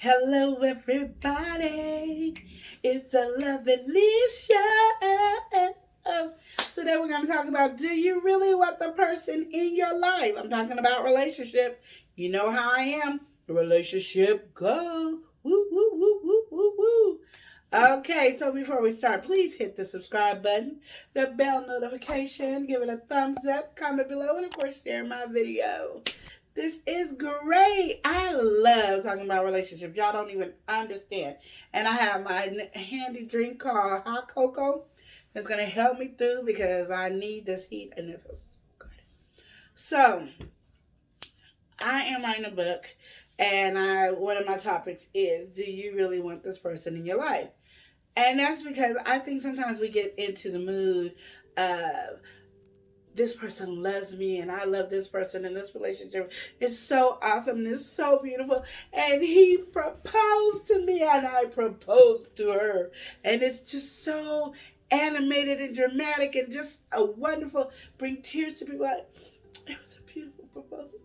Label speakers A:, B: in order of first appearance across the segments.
A: Hello, everybody. It's the Love and Leave Show. Today we're going to talk about, do you really want the person in your life? I'm talking about relationship. You know how I am. Relationship go. Woo, woo, woo, woo, woo, woo. Okay, so before we start, please hit the subscribe button, the bell notification, give it a thumbs up, comment below, and of course, share my video. This is great. I love talking about relationships. Y'all don't even understand. And I have my handy drink called hot cocoa. It's going to help me through because I need this heat and it feels so good. So, I am writing a book and one of my topics is, do you really want this person in your life? And that's because I think sometimes we get into the mood of, this person loves me and I love this person and this relationship is so awesome and it's so beautiful. And he proposed to me and I proposed to her. And it's just so animated and dramatic and just a wonderful, bring tears to people. It was a beautiful proposal.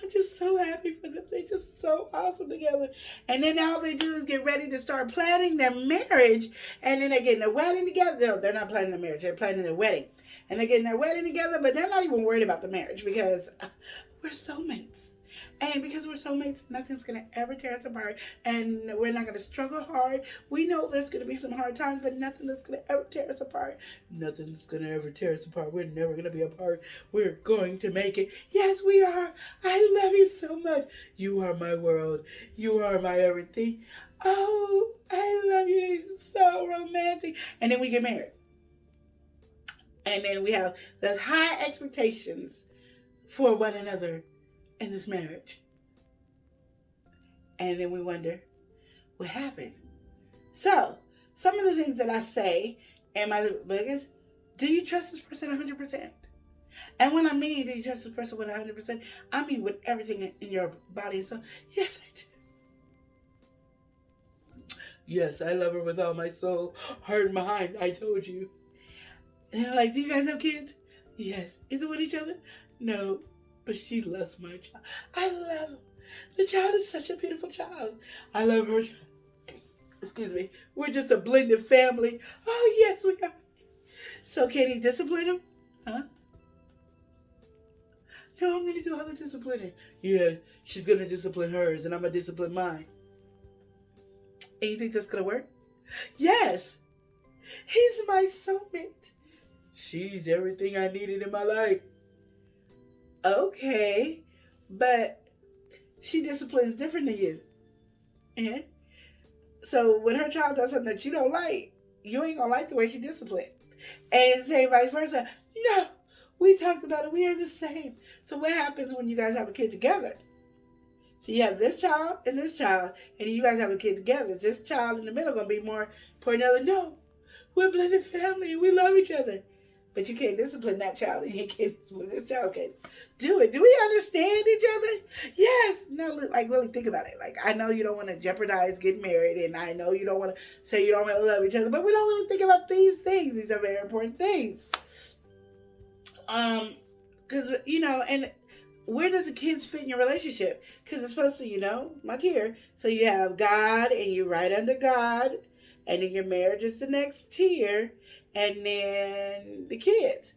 A: I'm just so happy for them. They're just so awesome together. And then all they do is get ready to start planning their marriage. And then they're getting their wedding together. No, they're not planning their marriage. They're planning their wedding. And they're getting their wedding together, but they're not even worried about the marriage because we're soulmates. And because we're soulmates, nothing's going to ever tear us apart. And we're not going to struggle hard. We know there's going to be some hard times, but nothing that's going to ever tear us apart. Nothing's going to ever tear us apart. We're never going to be apart. We're going to make it. Yes, we are. I love you so much. You are my world. You are my everything. Oh, I love you. It's so romantic. And then we get married. And then we have those high expectations for one another in this marriage. And then we wonder, what happened? So, some of the things that I say in my book is, do you trust this person 100%? And when I mean, do you trust this person with 100%? I mean with everything in your body. So, yes, I do. Yes, I love her with all my soul, heart, and mind. I told you. And they're like, do you guys have kids? Yes. Is it with each other? No. But she loves my child. I love him. The child is such a beautiful child. I love her. Excuse me. We're just a blended family. Oh, yes, we are. So can he discipline him? Huh? No, I'm going to do all the disciplining. Yeah, she's going to discipline hers and I'm going to discipline mine. And you think that's going to work? Yes. He's my soulmate. She's everything I needed in my life. Okay, but she disciplines different than you. And so when her child does something that you don't like, you ain't gonna like the way she disciplines. And say vice versa. No, we talked about it. We are the same. So what happens when you guys have a kid together? So you have this child, and then you guys have a kid together. Is this child in the middle gonna be more important? No, we're blended family. We love each other. But you can't discipline that child, and you can't discipline this child. Can't do it. Do we understand each other? Yes. No, like really think about it. Like I know you don't want to jeopardize getting married, and I know you don't want to say you don't really love each other, but we don't really think about these things. These are very important things. Because and where does the kids fit in your relationship? Because it's supposed to, my tier. So you have God, and you're right under God, and then your marriage is the next tier. And then the kids.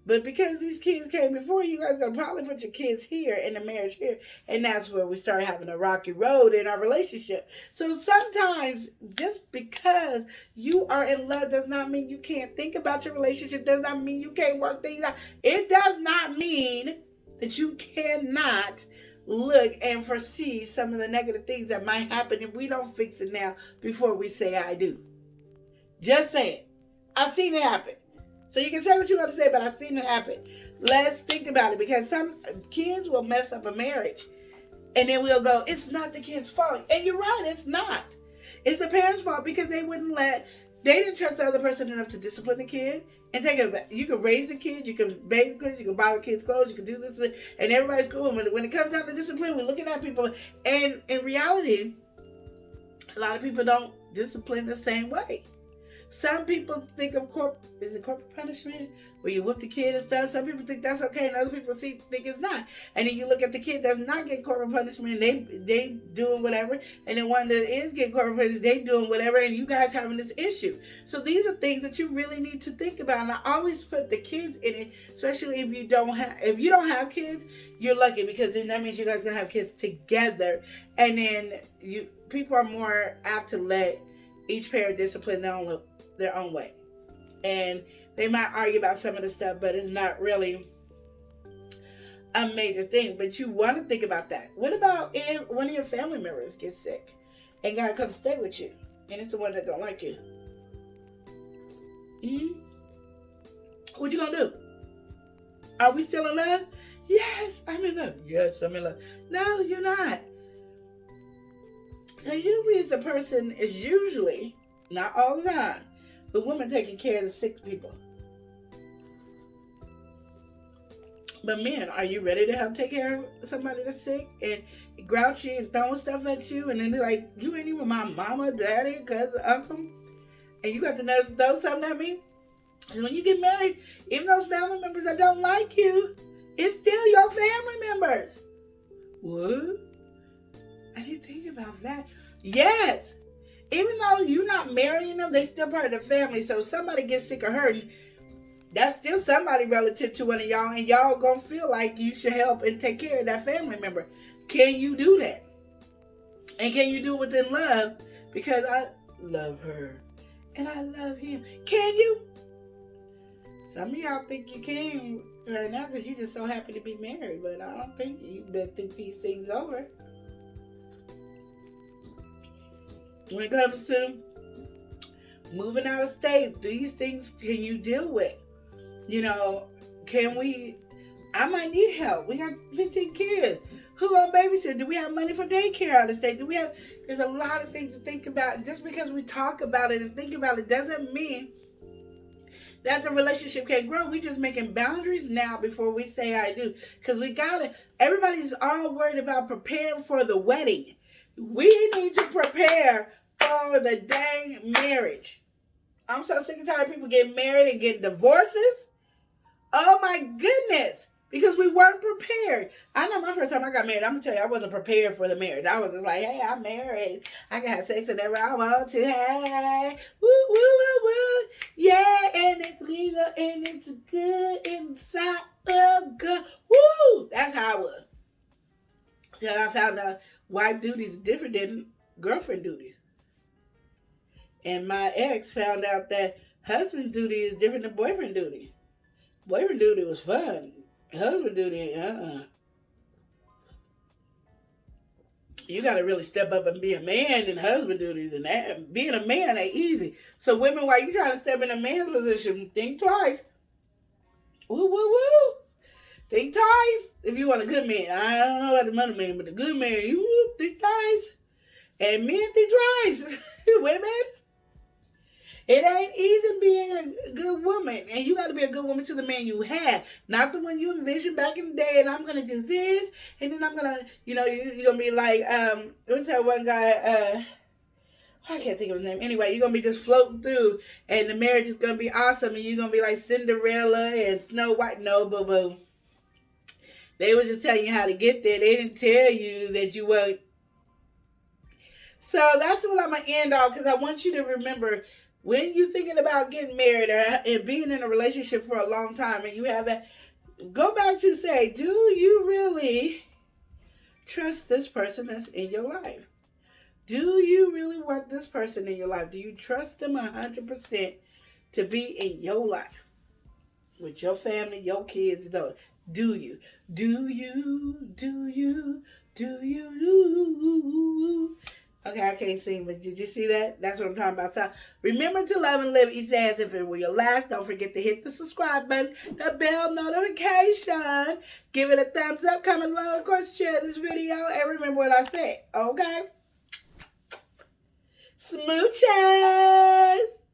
A: But because these kids came before, you guys are going to probably put your kids here and the marriage here. And that's where we start having a rocky road in our relationship. So sometimes just because you are in love does not mean you can't think about your relationship, does not mean you can't work things out. It does not mean that you cannot look and foresee some of the negative things that might happen if we don't fix it now before we say I do. Just say it. I've seen it happen. So you can say what you want to say, but I've seen it happen. Let's think about it, because some kids will mess up a marriage. And then we'll go, it's not the kid's fault. And you're right, it's not. It's the parents' fault because they didn't trust the other person enough to discipline the kid. And you can raise the kid, you can bathe the kids, you can buy the kids clothes, you can do this, and everybody's cool. And when it comes down to discipline, we're looking at people. And in reality, a lot of people don't discipline the same way. Some people think of corporal punishment where you whoop the kid and stuff. Some people think that's okay, and other people think it's not. And then you look at the kid that's not getting corporal punishment, they doing whatever, and then one that is getting corporal punishment, they doing whatever, and you guys having this issue. So these are things that you really need to think about. And I always put the kids in it, especially if you don't have kids, you're lucky, because then that means you guys gonna have kids together, and then people are more apt to let each parent discipline their own way. And they might argue about some of the stuff, but it's not really a major thing. But you want to think about that. What about if one of your family members gets sick and gotta come stay with you, and it's the one that don't like you? What you gonna do? Are we still in love? Yes, I'm in love. Yes, I'm in love. No, you're not. Because usually it's the person, is usually, not all the time, the woman taking care of the sick people. But men, are you ready to help take care of somebody that's sick and grouchy and throwing stuff at you? And then they're like, you ain't even my mama, daddy, cousin, uncle. And you got to throw something at me? And when you get married, even those family members that don't like you, it's still your family members. What? I didn't think about that. Yes. Even though you're not marrying them, they still part of the family. So if somebody gets sick or hurt, that's still somebody relative to one of y'all, and y'all gonna feel like you should help and take care of that family member. Can you do that? And can you do it within love? Because I love her and I love him. Can you? Some of y'all think you can right now because you're just so happy to be married, but I don't think you better think these things over. When it comes to moving out of state, these things can you deal with? You know, I might need help. We got 15 kids. Who gonna babysit? Do we have money for daycare out of state? There's a lot of things to think about. Just because we talk about it and think about it doesn't mean that the relationship can grow. We just making boundaries now before we say I do. Because everybody's all worried about preparing for the wedding. We need to prepare for the dang marriage. I'm so sick and tired of people getting married and getting divorces. Oh my goodness. Because we weren't prepared. I know my first time I got married, I'm going to tell you, I wasn't prepared for the marriage. I was just like, hey, I'm married. I can have sex whenever I want to. Hey, woo, woo, woo, woo. Yeah, and it's legal and it's good inside of God. Woo! That's how I was. Then I found out wife duties are different than girlfriend duties. And my ex found out that husband duty is different than boyfriend duty. Boyfriend duty was fun. Husband duty, You got to really step up and be a man in husband duties. And that, being a man ain't easy. So women, while you trying to step in a man's position, think twice. Woo, woo, woo. Think twice. If you want a good man. I don't know about the money man, but the good man, you think twice. And men think twice. Women. It ain't easy being a good woman. And you got to be a good woman to the man you have. Not the one you envisioned back in the day. And I'm going to do this. And then I'm going to, you're going to be like, what's that one guy? I can't think of his name. Anyway, you're going to be just floating through. And the marriage is going to be awesome. And you're going to be like Cinderella and Snow White. No, boo-boo. They was just telling you how to get there. They didn't tell you that you weren't. So that's what I'm going to end off. Because I want you to remember, when you're thinking about getting married and being in a relationship for a long time and you have that, go back to say, do you really trust this person that's in your life? Do you really want this person in your life? Do you trust them 100% to be in your life? With your family, your kids, though. Do you? Do you? Do you? Do you? Okay, I can't sing, but did you see that? That's what I'm talking about. So remember to love and live each day as if it were your last. Don't forget to hit the subscribe button, the bell notification. Give it a thumbs up, comment below, of course, share this video, and remember what I said, okay? Smooches!